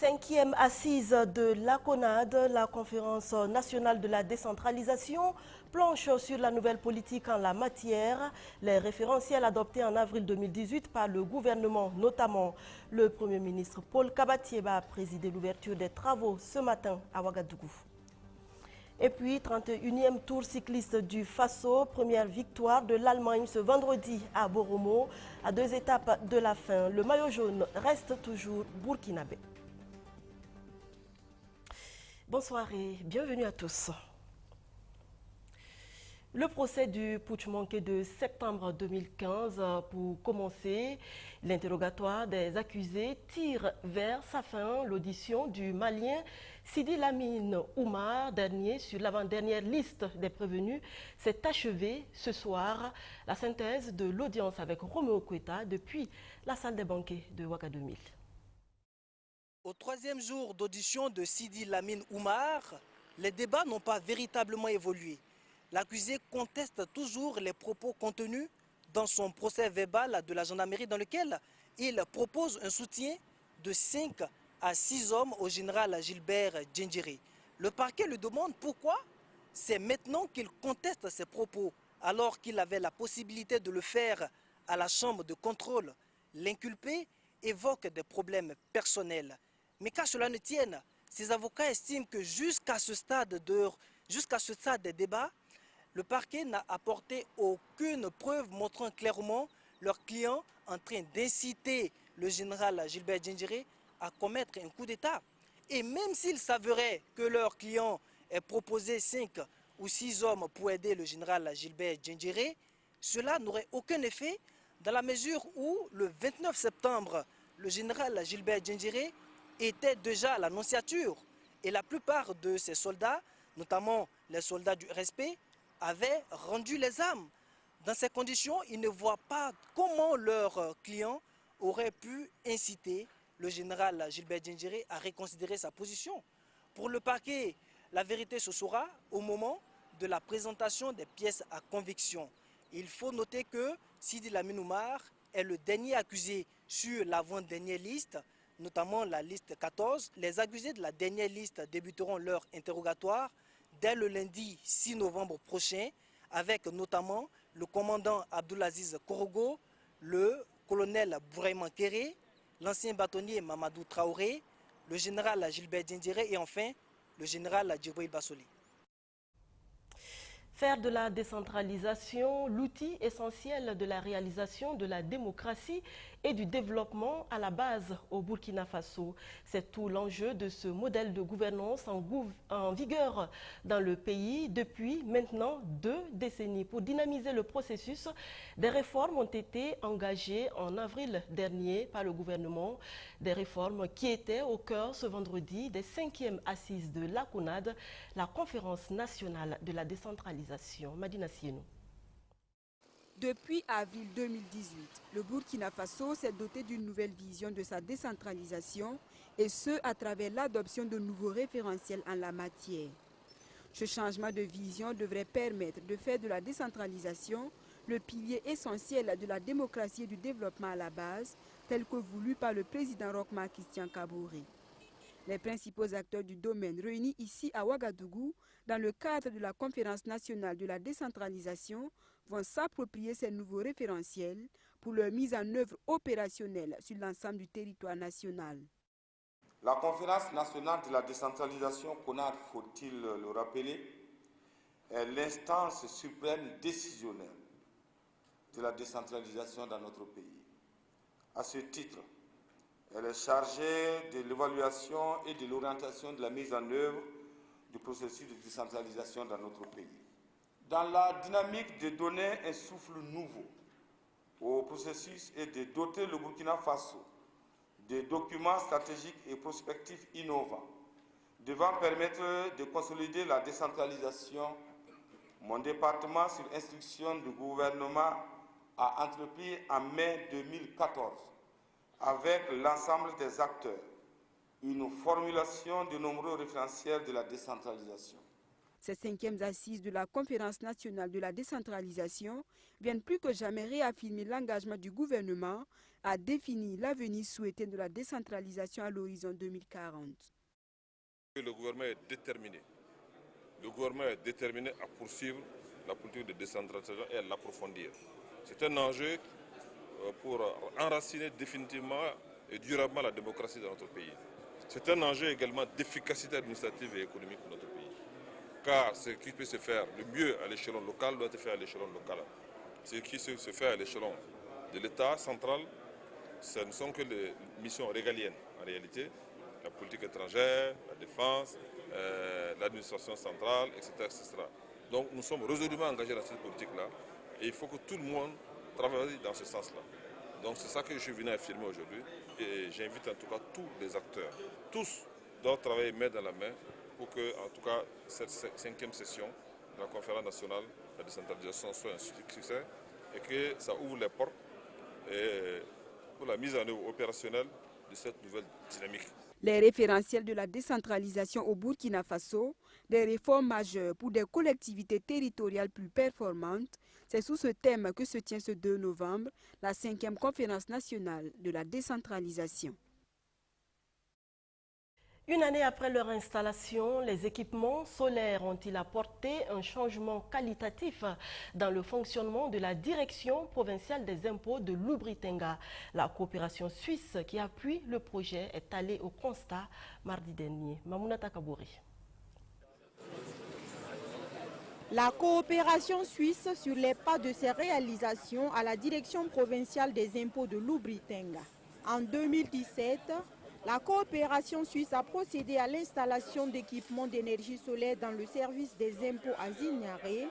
Cinquième assise de la CONAD, la conférence nationale de la décentralisation, planche sur la nouvelle politique en la matière. Les référentiels adoptés en avril 2018 par le gouvernement, notamment le Premier ministre Paul Kabatieba, a présidé l'ouverture des travaux ce matin à Ouagadougou. Et puis, 31e tour cycliste du Faso, première victoire de l'Allemagne ce vendredi à Boromo, à 2 étapes de la fin. Le maillot jaune reste toujours burkinabé. Bonsoir et bienvenue à tous. Le procès du putsch manqué de septembre 2015, pour commencer, l'interrogatoire des accusés tire vers sa fin. L'audition du Malien Sidi Lamine Oumar, dernier sur l'avant-dernière liste des prévenus, s'est achevée ce soir. La synthèse de l'audience avec Roméo Kweta depuis la salle des banquets de Ouaka 2000. Au troisième jour d'audition de Sidi Lamine Oumar, les débats n'ont pas véritablement évolué. L'accusé conteste toujours les propos contenus dans son procès verbal de la gendarmerie dans lequel il propose un soutien de 5 à 6 hommes au général Gilbert Djendjiri. Le parquet lui demande pourquoi c'est maintenant qu'il conteste ses propos alors qu'il avait la possibilité de le faire à la chambre de contrôle. L'inculpé évoque des problèmes personnels. Mais qu'à cela ne tienne, ses avocats estiment que jusqu'à ce stade des débats, le parquet n'a apporté aucune preuve montrant clairement leur client en train d'inciter le général Gilbert Djendjiri à commettre un coup d'État. Et même s'il s'avérait que leur client ait proposé 5 ou 6 hommes pour aider le général Gilbert Djendjiri, cela n'aurait aucun effet dans la mesure où le 29 septembre, le général Gilbert Djendjiri était déjà à l'annonciature et la plupart de ces soldats, notamment les soldats du RSP, avaient rendu les armes. Dans ces conditions, ils ne voient pas comment leur client aurait pu inciter le général Gilbert Djendjiri à reconsidérer sa position. Pour le parquet, la vérité se saura au moment de la présentation des pièces à conviction. Il faut noter que Sidi Lamine Oumar est le dernier accusé sur l'avant-dernière liste, notamment la liste 14. Les accusés de la dernière liste débuteront leur interrogatoire dès le lundi 6 novembre prochain, avec notamment le commandant Abdoulaziz Korogo, le colonel Bouraïman Kéré, l'ancien bâtonnier Mamadou Traoré, le général Gilbert Djendjiri et enfin le général Djibril Bassoli. Faire de la décentralisation l'outil essentiel de la réalisation de la démocratie et du développement à la base au Burkina Faso. C'est tout l'enjeu de ce modèle de gouvernance en vigueur dans le pays depuis maintenant 2 décennies. Pour dynamiser le processus, des réformes ont été engagées en avril dernier par le gouvernement. Des réformes qui étaient au cœur ce vendredi des 5e assises de la CONAD, la conférence nationale de la décentralisation. Madina Sienou. Depuis avril 2018, le Burkina Faso s'est doté d'une nouvelle vision de sa décentralisation et ce, à travers l'adoption de nouveaux référentiels en la matière. Ce changement de vision devrait permettre de faire de la décentralisation le pilier essentiel de la démocratie et du développement à la base, tel que voulu par le président Roch-Marc Christian Kaboré. Les principaux acteurs du domaine réunis ici à Ouagadougou dans le cadre de la conférence nationale de la décentralisation vont s'approprier ces nouveaux référentiels pour leur mise en œuvre opérationnelle sur l'ensemble du territoire national. La conférence nationale de la décentralisation, CONAD, faut-il le rappeler, est l'instance suprême décisionnelle de la décentralisation dans notre pays. À ce titre, elle est chargée de l'évaluation et de l'orientation de la mise en œuvre du processus de décentralisation dans notre pays. Dans la dynamique de donner un souffle nouveau au processus et de doter le Burkina Faso de documents stratégiques et prospectifs innovants devant permettre de consolider la décentralisation, mon département, sur instruction du gouvernement, a entrepris en mai 2014 avec l'ensemble des acteurs une formulation de nombreux référentiels de la décentralisation. Ces 5e assises de la Conférence nationale de la décentralisation viennent plus que jamais réaffirmer l'engagement du gouvernement à définir l'avenir souhaité de la décentralisation à l'horizon 2040. Le gouvernement est déterminé. Le gouvernement est déterminé à poursuivre la politique de décentralisation et à l'approfondir. C'est un enjeu pour enraciner définitivement et durablement la démocratie dans notre pays. C'est un enjeu également d'efficacité administrative et économique pour notre pays. Car ce qui peut se faire le mieux à l'échelon local doit être fait à l'échelon local. Ce qui se fait à l'échelon de l'État central, ce ne sont que les missions régaliennes en réalité. La politique étrangère, la défense, l'administration centrale, etc., etc. Donc nous sommes résolument engagés dans cette politique-là et il faut que tout le monde travaille dans ce sens-là. Donc c'est ça que je suis venu affirmer aujourd'hui et j'invite en tout cas tous les acteurs, tous doivent travailler main dans la main pour que en tout cas cette 5e session de la conférence nationale de la décentralisation soit un succès et que ça ouvre les portes pour la mise en œuvre opérationnelle de cette nouvelle dynamique. Les référentiels de la décentralisation au Burkina Faso, des réformes majeures pour des collectivités territoriales plus performantes, c'est sous ce thème que se tient ce 2 novembre la 5e conférence nationale de la décentralisation. Une année après leur installation, les équipements solaires ont-ils apporté un changement qualitatif dans le fonctionnement de la direction provinciale des impôts de l'Oubri-Tenga? La coopération suisse qui appuie le projet est allée au constat mardi dernier. Mamounata Kabouri. La coopération suisse sur les pas de ses réalisations à la direction provinciale des impôts de l'Oubri-Tenga. En 2017, la coopération suisse a procédé à l'installation d'équipements d'énergie solaire dans le service des impôts à Zignaré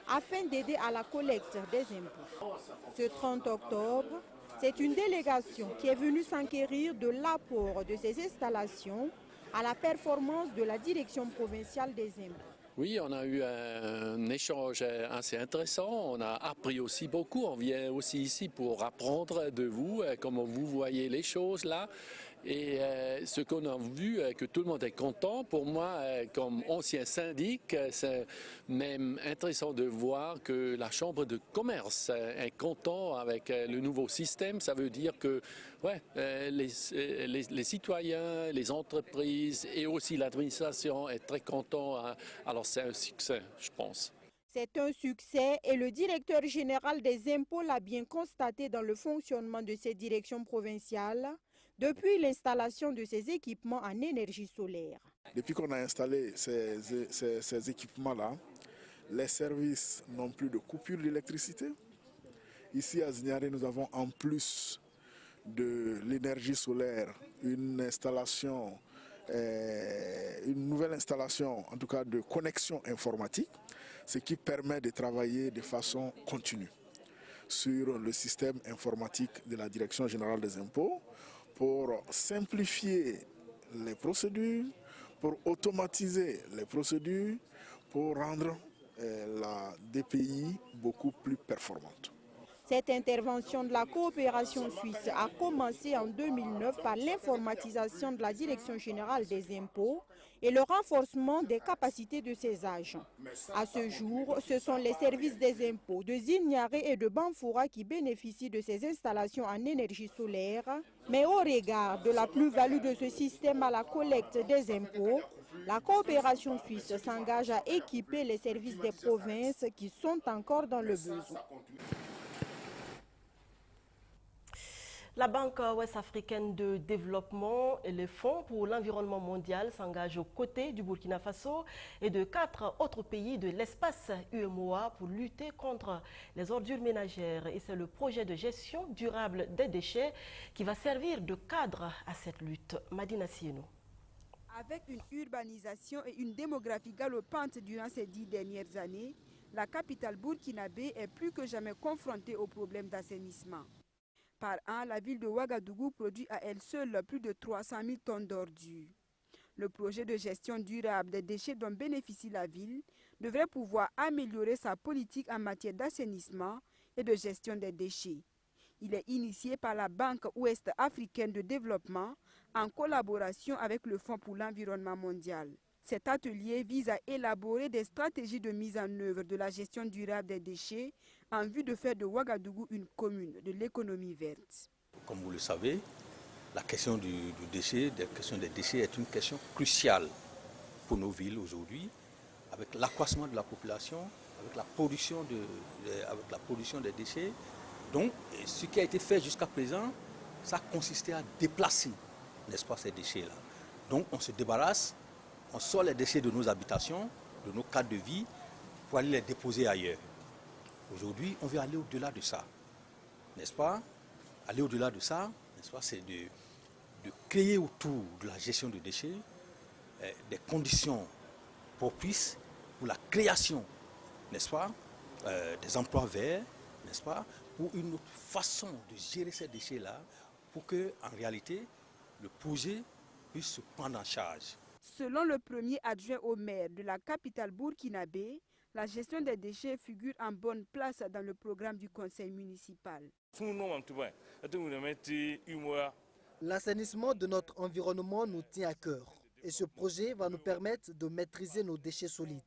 afin d'aider à la collecte des impôts. Ce 30 octobre, c'est une délégation qui est venue s'enquérir de l'apport de ces installations à la performance de la direction provinciale des impôts. Oui, on a eu un échange assez intéressant, on a appris aussi beaucoup, on vient aussi ici pour apprendre de vous, comment vous voyez les choses là. Et ce qu'on a vu, que tout le monde est content, pour moi, comme ancien syndic, c'est même intéressant de voir que la Chambre de commerce est content avec le nouveau système. Ça veut dire que ouais, les citoyens, les entreprises et aussi l'administration est très content. Alors c'est un succès, je pense. C'est un succès et le directeur général des impôts l'a bien constaté dans le fonctionnement de ces directions provinciales depuis l'installation de ces équipements en énergie solaire. Depuis qu'on a installé ces équipements-là, les services n'ont plus de coupure d'électricité. Ici à Zignaré, nous avons en plus de l'énergie solaire une nouvelle installation, en tout cas de connexion informatique, ce qui permet de travailler de façon continue sur le système informatique de la Direction générale des impôts pour simplifier les procédures, pour automatiser les procédures, pour rendre la DPI beaucoup plus performante. Cette intervention de la coopération suisse a commencé en 2009 par l'informatisation de la Direction générale des impôts et le renforcement des capacités de ses agents. À ce jour, ce sont les services des impôts de Zignaré et de Banfoura qui bénéficient de ces installations en énergie solaire. Mais au regard de la plus-value de ce système à la collecte des impôts, la coopération suisse s'engage à équiper les services des provinces qui sont encore dans le besoin. La Banque ouest-africaine de développement et le Fonds pour l'environnement mondial s'engagent aux côtés du Burkina Faso et de 4 autres pays de l'espace UEMOA pour lutter contre les ordures ménagères. Et c'est le projet de gestion durable des déchets qui va servir de cadre à cette lutte. Madina Sieno. Avec une urbanisation et une démographie galopante durant ces 10 dernières années, la capitale burkinabé est plus que jamais confrontée aux problèmes d'assainissement. Par an, la ville de Ouagadougou produit à elle seule plus de 300 000 tonnes d'ordures. Le projet de gestion durable des déchets dont bénéficie la ville devrait pouvoir améliorer sa politique en matière d'assainissement et de gestion des déchets. Il est initié par la Banque ouest-africaine de développement en collaboration avec le Fonds pour l'environnement mondial. Cet atelier vise à élaborer des stratégies de mise en œuvre de la gestion durable des déchets en vue de faire de Ouagadougou une commune de l'économie verte. Comme vous le savez, la question du déchet, la question des déchets est une question cruciale pour nos villes aujourd'hui, avec l'accroissement de la population, avec la production des déchets. Donc, ce qui a été fait jusqu'à présent, ça consistait à déplacer, n'est-ce pas, ces déchets-là. Donc, on se débarrasse, on sort les déchets de nos habitations, de nos cadres de vie, pour aller les déposer ailleurs. Aujourd'hui, on veut aller au-delà de ça, n'est-ce pas? Aller au-delà de ça, n'est-ce pas, c'est de créer autour de la gestion de déchets des conditions propices pour la création, n'est-ce pas, des emplois verts, n'est-ce pas, pour une autre façon de gérer ces déchets-là, pour que, en réalité, le projet puisse se prendre en charge. Selon le premier adjoint au maire de la capitale burkinabé, la gestion des déchets figure en bonne place dans le programme du conseil municipal. L'assainissement de notre environnement nous tient à cœur et ce projet va nous permettre de maîtriser nos déchets solides.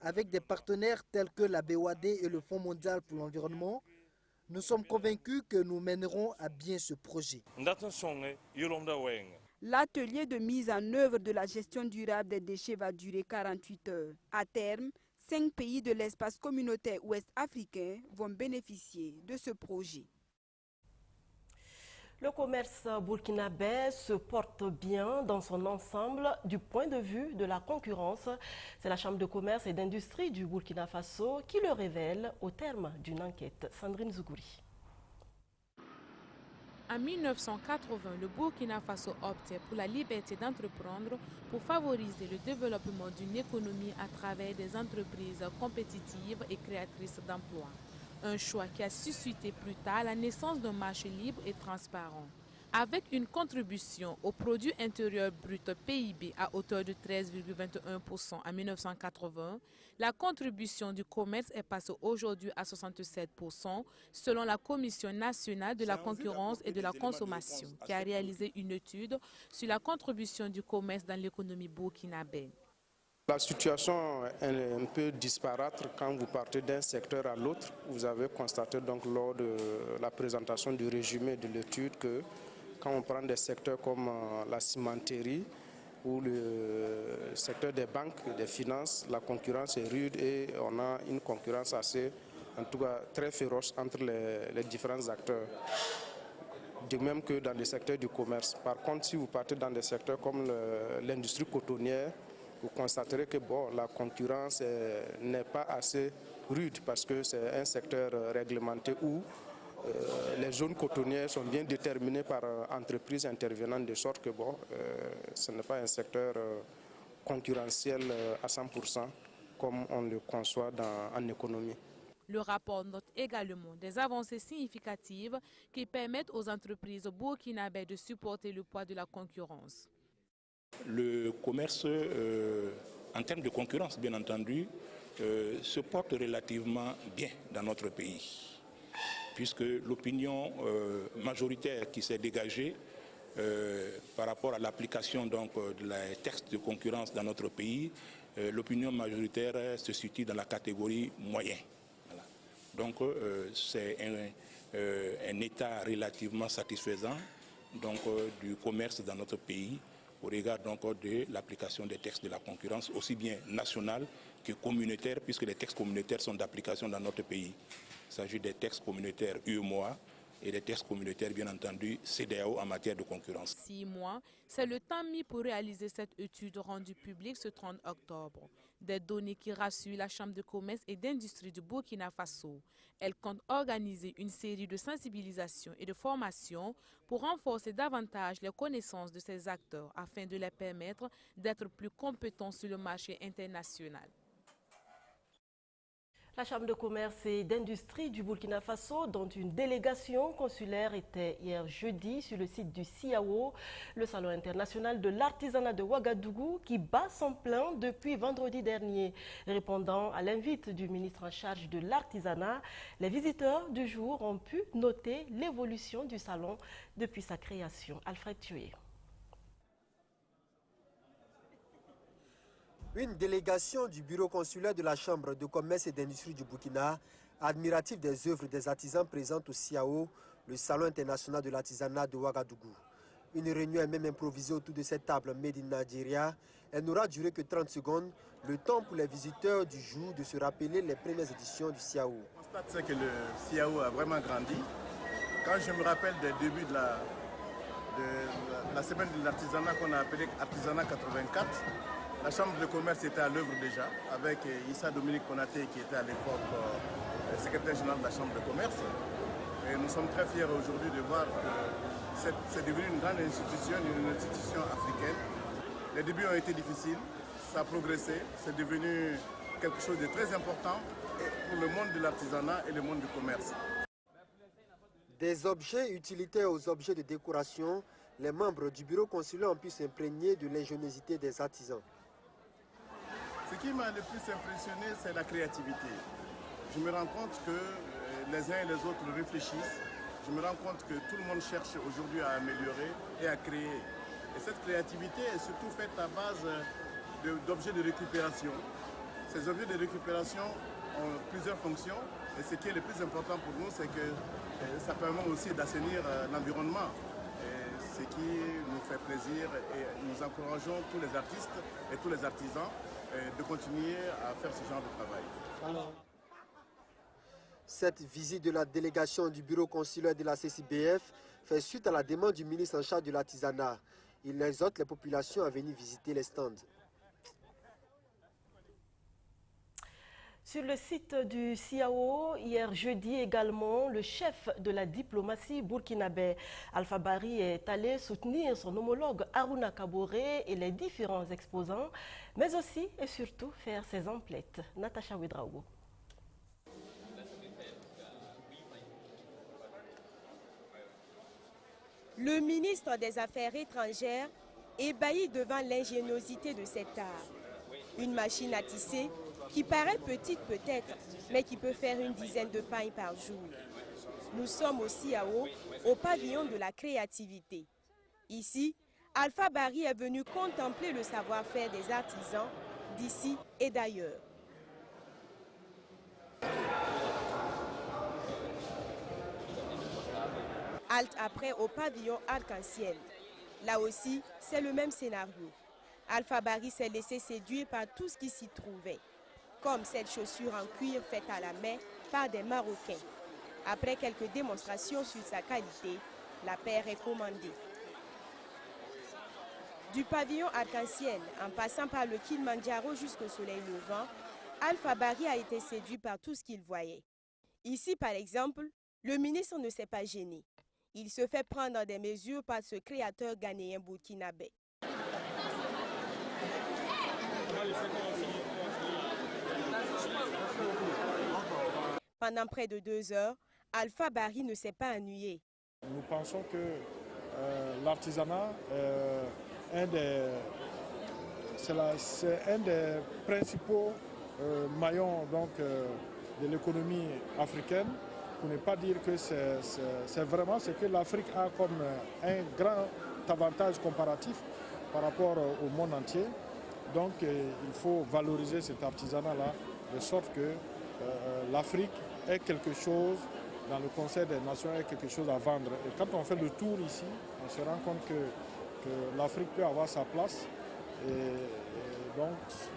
Avec des partenaires tels que la BOAD et le Fonds mondial pour l'environnement, nous sommes convaincus que nous mènerons à bien ce projet. L'atelier de mise en œuvre de la gestion durable des déchets va durer 48 heures. À terme, 5 pays de l'espace communautaire ouest-africain vont bénéficier de ce projet. Le commerce burkinabé se porte bien dans son ensemble du point de vue de la concurrence. C'est la Chambre de commerce et d'industrie du Burkina Faso qui le révèle au terme d'une enquête. Sandrine Zougouri. En 1980, le Burkina Faso optait pour la liberté d'entreprendre pour favoriser le développement d'une économie à travers des entreprises compétitives et créatrices d'emplois. Un choix qui a suscité plus tard la naissance d'un marché libre et transparent. Avec une contribution au produit intérieur brut PIB à hauteur de 13,21% en 1980, la contribution du commerce est passée aujourd'hui à 67% selon la Commission nationale de la concurrence et de la consommation qui a réalisé une étude sur la contribution du commerce dans l'économie burkinabé. La situation est un peu disparate quand vous partez d'un secteur à l'autre. Vous avez constaté donc lors de la présentation du résumé de l'étude que quand on prend des secteurs comme la cimenterie ou le secteur des banques et des finances, la concurrence est rude et on a une concurrence assez, en tout cas très féroce entre les différents acteurs. De même que dans les secteurs du commerce. Par contre, si vous partez dans des secteurs comme l'industrie cotonnière, vous constaterez que la concurrence n'est pas assez rude parce que c'est un secteur réglementé où les zones cotonnières sont bien déterminées par entreprises intervenantes de sorte que ce n'est pas un secteur concurrentiel à 100% comme on le conçoit en économie. Le rapport note également des avancées significatives qui permettent aux entreprises burkinabées de supporter le poids de la concurrence. Le commerce, en termes de concurrence, bien entendu, se porte relativement bien dans notre pays, puisque l'opinion majoritaire qui s'est dégagée par rapport à l'application de la texte de concurrence dans notre pays, l'opinion majoritaire se situe dans la catégorie moyen. Voilà. Donc c'est un état relativement satisfaisant du commerce dans notre pays, au regard de l'application des textes de la concurrence, aussi bien nationale que communautaire, puisque les textes communautaires sont d'application dans notre pays. Il s'agit des textes communautaires UEMOA et des textes communautaires, bien entendu, CEDEAO en matière de concurrence. 6 mois, c'est le temps mis pour réaliser cette étude rendue publique ce 30 octobre. Des données qui rassurent la Chambre de commerce et d'industrie du Burkina Faso. Elle compte organiser une série de sensibilisations et de formations pour renforcer davantage les connaissances de ces acteurs afin de les permettre d'être plus compétents sur le marché international. La Chambre de commerce et d'industrie du Burkina Faso, dont une délégation consulaire était hier jeudi sur le site du CIAO, le Salon international de l'artisanat de Ouagadougou, qui bat son plein depuis vendredi dernier. Répondant à l'invite du ministre en charge de l'artisanat, les visiteurs du jour ont pu noter l'évolution du salon depuis sa création. Alfred Thué. Une délégation du bureau consulaire de la Chambre de commerce et d'industrie du Burkina, admiratif des œuvres des artisans présentes au CIAO, le Salon international de l'artisanat de Ouagadougou. Une réunion est même improvisée autour de cette table Made in Nigeria. Elle n'aura duré que 30 secondes, le temps pour les visiteurs du jour de se rappeler les premières éditions du CIAO. Je constate que le CIAO a vraiment grandi. Quand je me rappelle des débuts de la semaine de l'artisanat qu'on a appelée Artisanat 84, la Chambre de commerce était à l'œuvre déjà, avec Issa Dominique Konaté qui était à l'époque secrétaire général de la Chambre de commerce. Et nous sommes très fiers aujourd'hui de voir que c'est devenu une grande institution, une institution africaine. Les débuts ont été difficiles, ça a progressé, c'est devenu quelque chose de très important pour le monde de l'artisanat et le monde du commerce. Des objets utilitaires aux objets de décoration, les membres du bureau consulaire ont pu s'imprégner de l'ingéniosité des artisans. Ce qui m'a le plus impressionné, c'est la créativité. Je me rends compte que les uns et les autres réfléchissent. Je me rends compte que tout le monde cherche aujourd'hui à améliorer et à créer. Et cette créativité est surtout faite à base d'objets de récupération. Ces objets de récupération ont plusieurs fonctions. Et ce qui est le plus important pour nous, c'est que ça permet aussi d'assainir l'environnement. Ce qui nous fait plaisir et nous encourageons tous les artistes et tous les artisans de continuer à faire ce genre de travail. Cette visite de la délégation du bureau consulaire de la CCBF fait suite à la demande du ministre en charge de l'artisanat. Il exhorte les populations à venir visiter les stands. Sur le site du CIAO, hier jeudi également, le chef de la diplomatie burkinabé, Alpha Bari, est allé soutenir son homologue Harouna Kaboré et les différents exposants, mais aussi et surtout faire ses emplettes. Natacha Ouedraogo. Le ministre des Affaires étrangères ébahi devant l'ingéniosité de cet art. Une machine à tisser qui paraît petite peut-être, mais qui peut faire une dizaine de pailles par jour. Nous sommes au CIAO, au pavillon de la créativité. Ici, Alpha Bari est venu contempler le savoir-faire des artisans d'ici et d'ailleurs. Halte après au pavillon arc-en-ciel. Là aussi, c'est le même scénario. Alpha Bari s'est laissé séduire par tout ce qui s'y trouvait, comme cette chaussure en cuir faite à la main par des Marocains. Après quelques démonstrations sur sa qualité, la paire est commandée. Du pavillon arc-en-ciel, en passant par le Kilimanjaro jusqu'au soleil levant, Alpha Bari a été séduit par tout ce qu'il voyait. Ici, par exemple, le ministre ne s'est pas gêné. Il se fait prendre des mesures par ce créateur ghanéen burkinabé. Pendant près de 2 heures, Alpha Bari ne s'est pas ennuyé. Nous pensons que l'artisanat c'est un des principaux maillons de l'économie africaine, pour ne pas dire que c'est vraiment ce que l'Afrique a comme un grand avantage comparatif par rapport au monde entier. Donc il faut valoriser cet artisanat-là, de sorte que l'Afrique ait quelque chose, dans le Conseil des Nations, ait quelque chose à vendre. Et quand on fait le tour ici, on se rend compte que l'Afrique peut avoir sa place. Et donc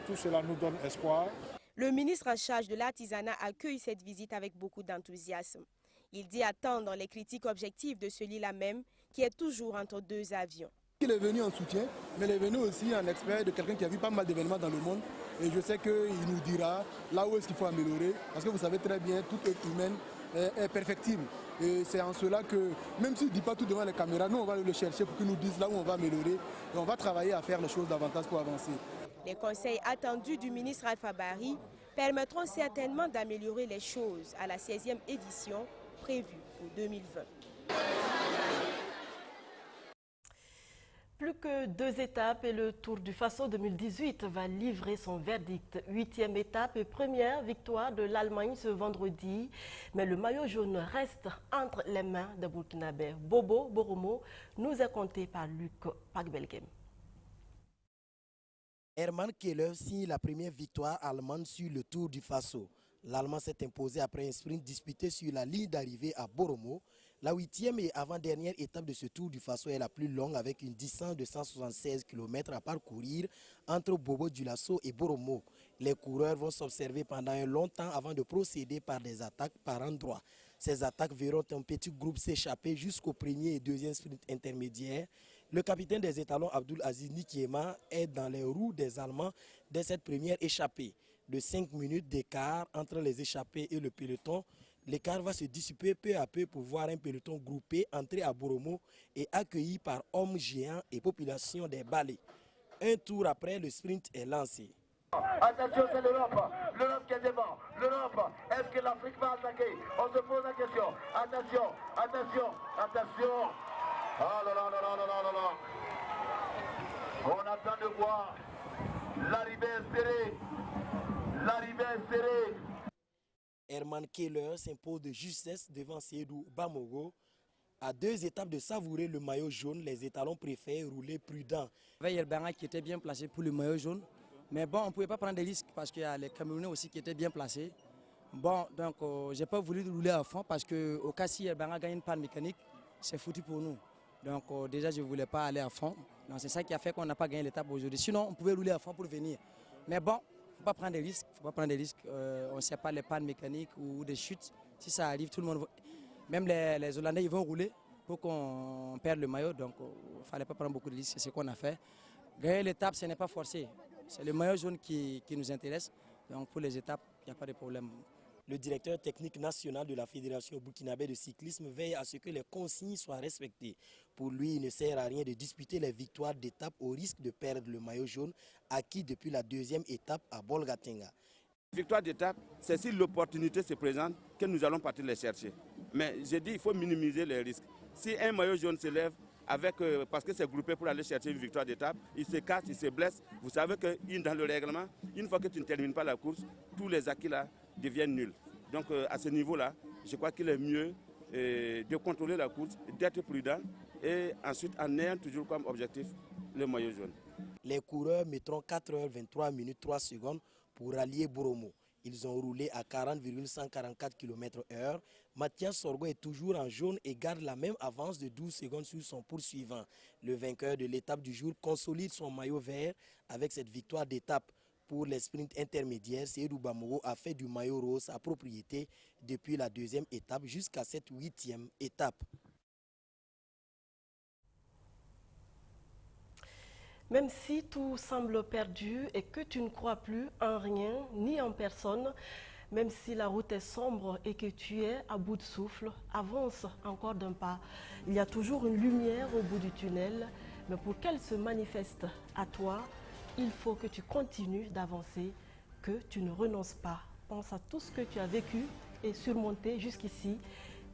tout cela nous donne espoir. Le ministre en charge de l'artisanat accueille cette visite avec beaucoup d'enthousiasme. Il dit attendre les critiques objectives de celui-là même, qui est toujours entre 2 avions. Il est venu en soutien, mais il est venu aussi en expert de quelqu'un qui a vu pas mal d'événements dans le monde. Et je sais qu'il nous dira là où est-ce qu'il faut améliorer. Parce que vous savez très bien, toute œuvre humaine est perfectible. Et c'est en cela que, même s'il ne dit pas tout devant les caméras, nous on va le chercher pour qu'il nous dise là où on va améliorer. Et on va travailler à faire les choses davantage pour avancer. Les conseils attendus du ministre Alpha Bari permettront certainement d'améliorer les choses à la 16e édition prévue pour 2020. Plus que 2 étapes et le Tour du Faso 2018 va livrer son verdict. 8e étape et première victoire de l'Allemagne ce vendredi. Mais le maillot jaune reste entre les mains des Burkinabés. Bobo Boromo nous est conté par Luc Pagbelgem. Hermann Keller signe la première victoire allemande sur le Tour du Faso. L'Allemand s'est imposé après un sprint disputé sur la ligne d'arrivée à Boromo. La 8e et avant-dernière étape de ce Tour du Faso est la plus longue avec une distance de 176 km à parcourir entre Bobo Dioulasso et Boromo. Les coureurs vont s'observer pendant un long temps avant de procéder par des attaques par endroits. Ces attaques verront un petit groupe s'échapper jusqu'au premier et deuxième sprint intermédiaire. Le capitaine des étalons Abdul Aziz Nikiema est dans les roues des Allemands dès cette première échappée. De 5 minutes d'écart entre les échappés et le peloton, l'écart va se dissiper peu à peu pour voir un peloton groupé entrer à Boromo et accueilli par hommes géants et population des balais. Un tour après, le sprint est lancé. Attention, c'est l'Europe qui est devant. L'Europe, est-ce que l'Afrique va attaquer? On se pose la question. Attention, attention, attention. Oh là là là là là là là. On attend de voir. L'arrivée est serrée. L'arrivée est serrée. Hermann Keller s'impose de justesse devant Seydou Bamogo. À 2 étapes de savourer le maillot jaune, les étalons préfèrent rouler prudent. Veil Banga qui était bien placé pour le maillot jaune. Mais bon, on ne pouvait pas prendre des risques parce qu'il y a les Camerounais aussi qui étaient bien placés. Bon, donc je n'ai pas voulu rouler à fond parce qu'au cas si Banga gagne une panne mécanique, c'est foutu pour nous. Donc déjà, je ne voulais pas aller à fond. C'est ça qui a fait qu'on n'a pas gagné l'étape aujourd'hui. Sinon, on pouvait rouler à fond pour venir. Mais bon, il ne faut pas prendre des risques. On ne sait pas les pannes mécaniques ou des chutes. Si ça arrive, tout le monde... Même les Hollandais, ils vont rouler pour qu'on perde le maillot. Donc il ne fallait pas prendre beaucoup de risques. C'est ce qu'on a fait. Gagner l'étape, ce n'est pas forcé. C'est le maillot jaune qui nous intéresse. Donc pour les étapes, il n'y a pas de problème. Le directeur technique national de la Fédération burkinabé de cyclisme veille à ce que les consignes soient respectées. Pour lui, il ne sert à rien de disputer les victoires d'étape au risque de perdre le maillot jaune acquis depuis la 2e étape à Bolgatenga. Victoire d'étape, c'est si l'opportunité se présente que nous allons partir les chercher. Mais j'ai dit qu'il faut minimiser les risques. Si un maillot jaune se lève, parce que c'est groupé pour aller chercher une victoire d'étape, il se casse, il se blesse. Vous savez que dans le règlement, une fois que tu ne termines pas la course, tous les acquis là deviennent nuls. Donc à ce niveau-là, je crois qu'il est mieux de contrôler la course, d'être prudent et ensuite en ayant toujours comme objectif le maillot jaune. Les coureurs mettront 4h23 minutes 3 secondes pour rallier Boromo. Ils ont roulé à 40,144 km/h. Mathias Sorgo est toujours en jaune et garde la même avance de 12 secondes sur son poursuivant. Le vainqueur de l'étape du jour consolide son maillot vert avec cette victoire d'étape. Pour les sprints intermédiaires, Seydou Bamogo a fait du maillot rose sa propriété depuis la 2e étape jusqu'à cette 8e étape. Même si tout semble perdu et que tu ne crois plus en rien ni en personne, même si la route est sombre et que tu es à bout de souffle, avance encore d'un pas. Il y a toujours une lumière au bout du tunnel, mais pour qu'elle se manifeste à toi, il faut que tu continues d'avancer, que tu ne renonces pas. Pense à tout ce que tu as vécu et surmonté jusqu'ici.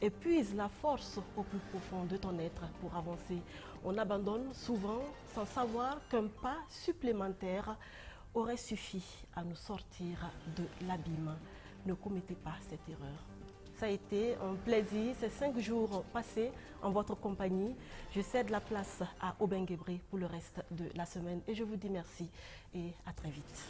Et puise la force au plus profond de ton être pour avancer. On abandonne souvent sans savoir qu'un pas supplémentaire aurait suffi à nous sortir de l'abîme. Ne commettez pas cette erreur. Ça a été un plaisir, ces 5 jours passés en votre compagnie. Je cède la place à Aubin Guébré pour le reste de la semaine et je vous dis merci et à très vite.